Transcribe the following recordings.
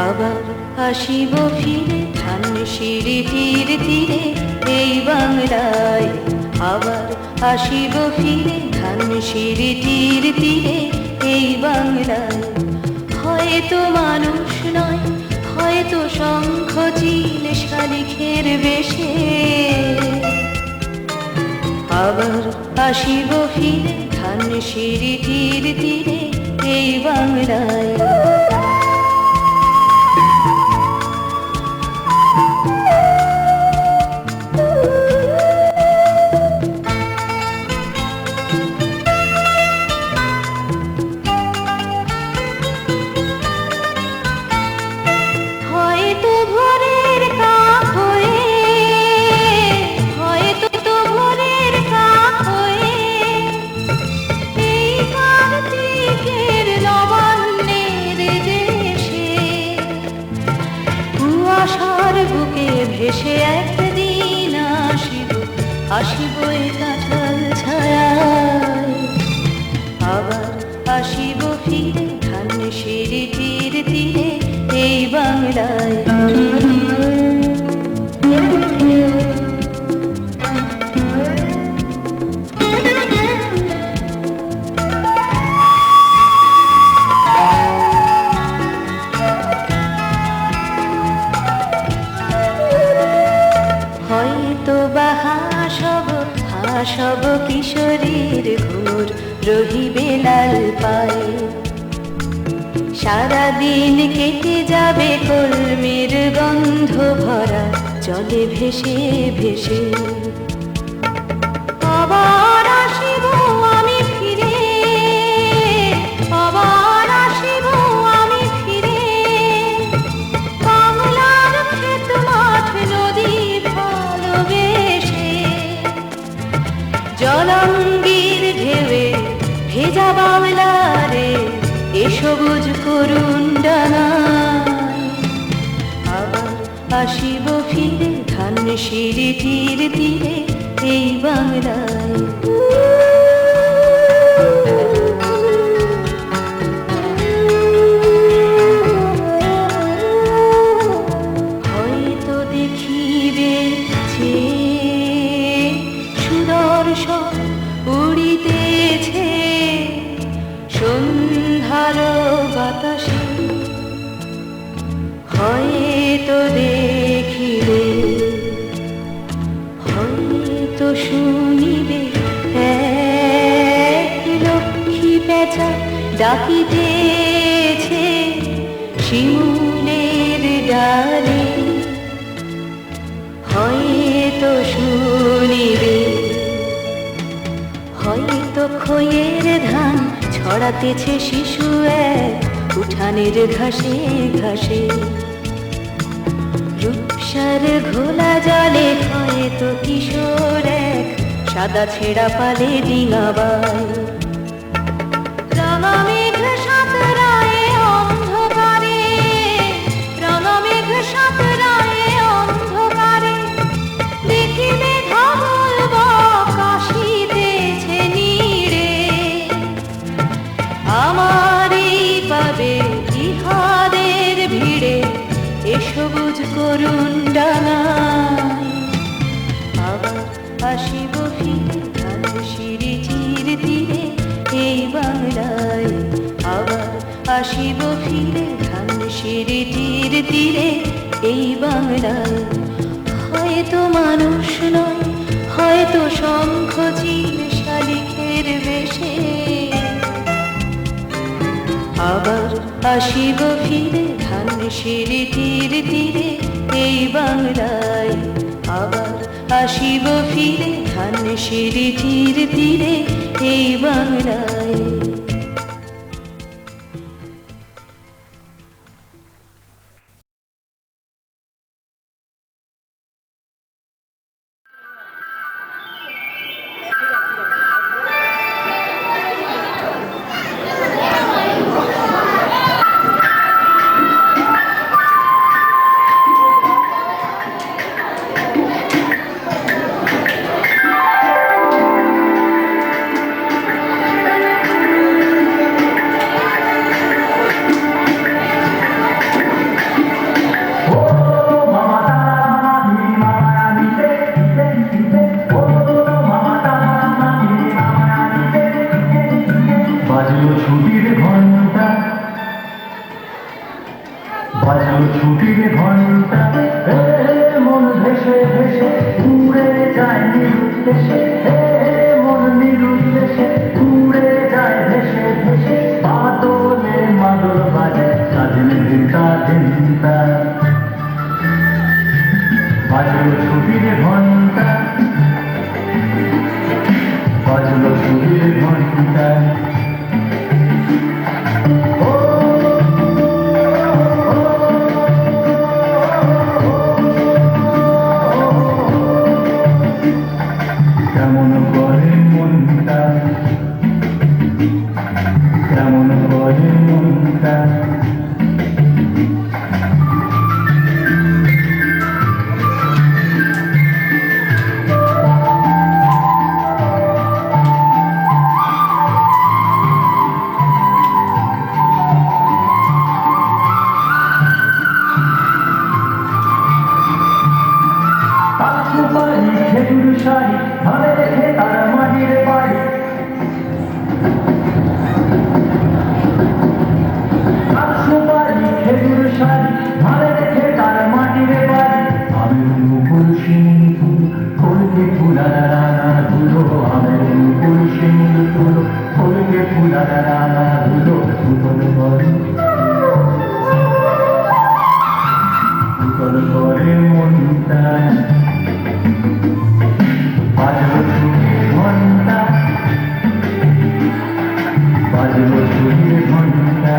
আবার আসিব ফিরে ধানসিঁড়ি তীর তীরে এই বাংলায়। আবার আসিব ফিরে ধানসিঁড়ি তীর তীরে এই বাংলায়। হয়তো মানুষ নয়, হয়তো শঙ্খ চিল শালিখের বেশে। আবার আসিব ফিরে ধানসিঁড়ি তীর তীরে এই বাংলায়। ভেসে একদিন আসিব, আসিব এ কাঁঠাল ছায়ায়। আবার আসিব ফিরে ধানসিঁড়ি তীর তীরে এই বাংলায়। সব কিশোরীর ঘুর রহিবে লাল পায়ে। সারাদিন কেটে যাবে কলমের গন্ধ ভরা জলে ভেসে ভেসে। আবার আসিব আমি ফিরে, আবার আসিব আমি ফিরে। বাংলার ক্ষেত মাঠ নদী ভালোবেসে। জলঙ্গির ঢেউয়ে ভেজা বাংলারে এ সবুজ করুণ ডানায়। আবার আসিব ফিরে ধানসিঁড়ি তীর তীরে এই বাংলায়। হয়তো দেখিবে সুদর্শন উড়িতেছে সন্ধ্যার বাতাসে। হয়তো দেখিবে, হয়তো শুনিবে এক লক্ষ্মী পেঁচা ডাকিতেছে শিমুলের ডালে। হয়তো শুনিবে, হয়তো খইয়ের ধান ছড়াতেছে শিশু এক উঠানের ঘাসে ঘাসে। রূপসার ঘোলা জলে হয়তো কিশোর এক সাদা ছেঁড়া পালে ডিঙাবাই। রাঙা মেঘ সাঁতরায় অন্ধকারে, রাঙা মেঘ সাঁতরায় অন্ধকারে। দেখিবে ধবল বক আসিতেছে নীড়ে। আমারই পাবে ইহাদের ভিড়ে এ সবুজ করুণ ডানায়। আবার আসিব ফিরে ধানসিঁড়ি তীর তীরে এই বাংলায়। আবার আসিব ফিরে ধানসিঁড়ি তীর তীরে এই বাংলায়। হয়তো মানুষ নয়, হয়তো শঙ্খ চিল শালিখের বেশে। আবার আসিব ফিরে ধানসিঁড়ি তীর তীরে এই বাংলায়। আবার আসিব ফিরে ধানসিঁড়ি তীর তীরে এই বাংলায়। ঘন্টা, হে মন ভেসে ভেসে উড়ে যায় নিরুদ্দেশে, হে মন নিরুদ্দেশে উড়ে যায় ভেসে ভেসে, বাদলে মাদল বাজে স্বাধীন চিন্তা চিন্তা, বাজলো ছুটির ঘন্টা, বাজলো ছুটির ঘন্টা। কেমন করে মনটা, কেমন করে মনটা, সুপারি খেজুর শাড়ি ধরে রেখে তার মাটির বাড়ি, সুপারি খেজুর শাড়ি ধরে রেখে তার মাটির বাড়ি, আমের মুকুল শিমুল ফুল কলকে ফুলার রানা ধুলো, আমের মুকুল শিমুল ফুল কলকে ফুলার রানা ধুলো, উতল করে উতল করে মনটা, বাজলো ছুটির ঘন্টা, বাজলো ছুটির ঘন্টা।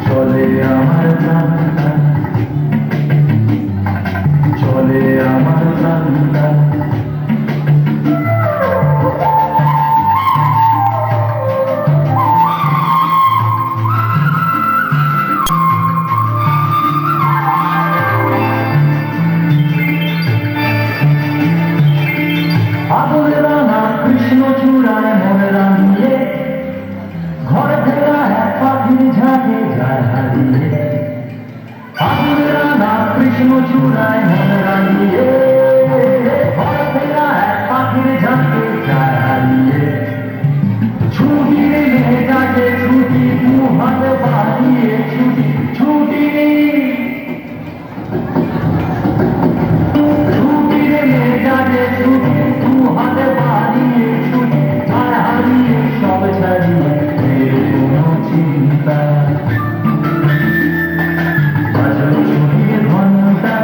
চলে আমার প্রাণটা, চলে আমার প্রাণটা, আগুন রাঙা কৃষ্ণ চূড়ায় মন রাঙিয়ে, ঘর ফেরা এক পাখির ঝাঁকে যায় হারিয়ে, আগুন রাঙা কৃষ্ণ চূড়ায় মন রাঙিয়ে, ঘর ফেরা এক পাখির ঝাঁকে যায় হারিয়ে, ছুটির মেয়েটাকে ছুটি দু হাত বাড়িয়ে ছুটি, ছুটির ছুটির মেয়েটাকে ছুটি দু হাত বাড়িয়ে ছুটি, আর হারিয়ে সব ছাড়িয়ে এর কোনো চিন্তা, বাজলো ছুটির ঘন্টা।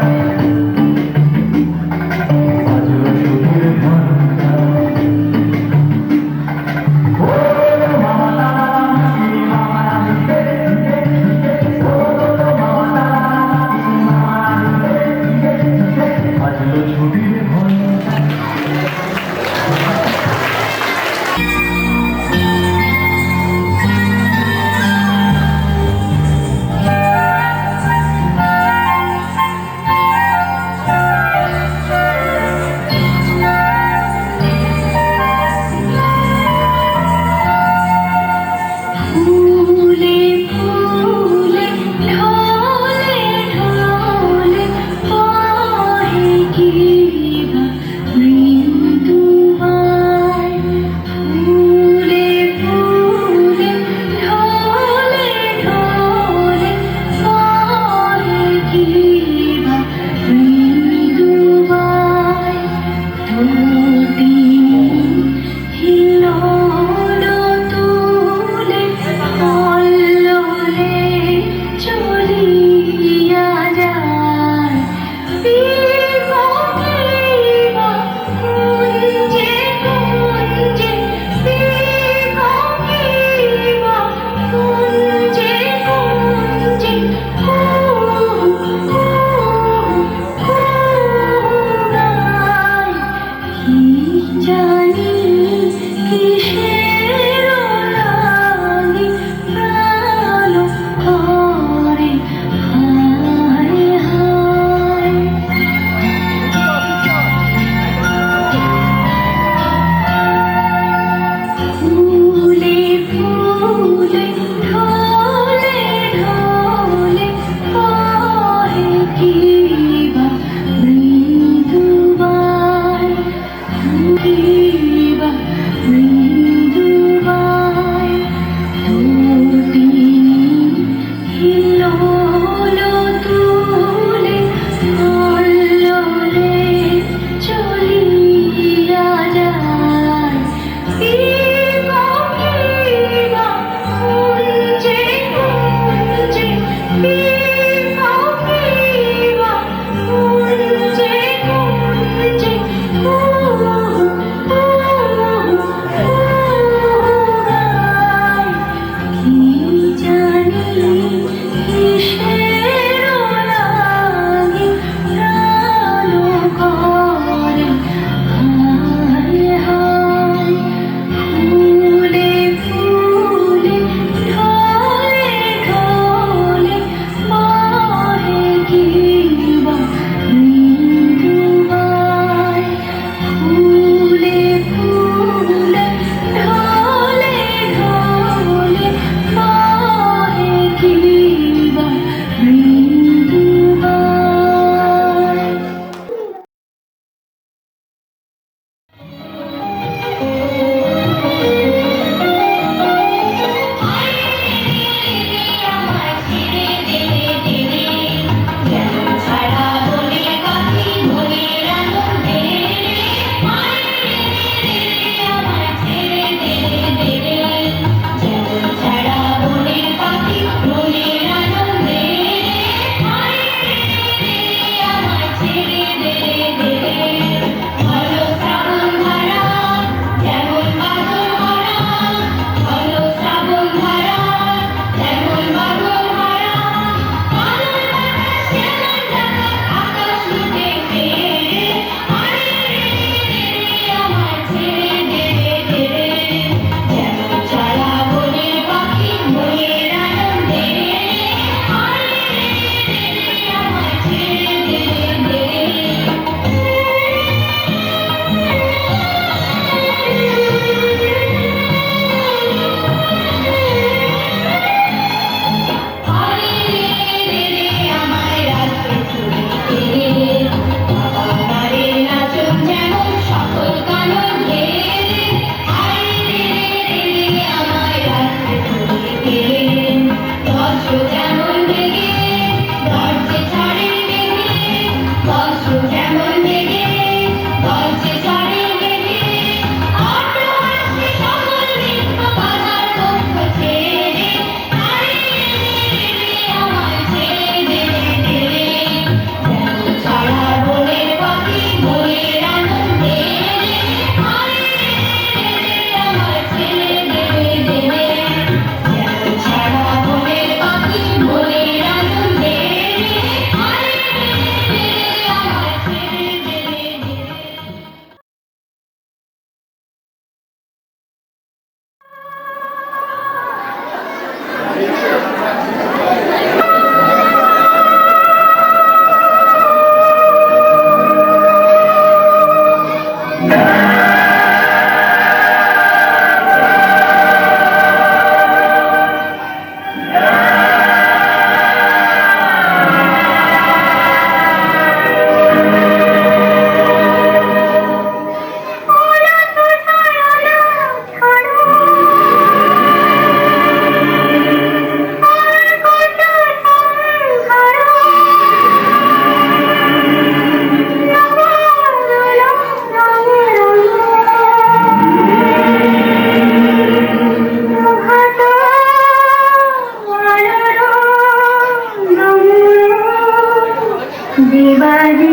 দেবাজি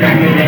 Thank you.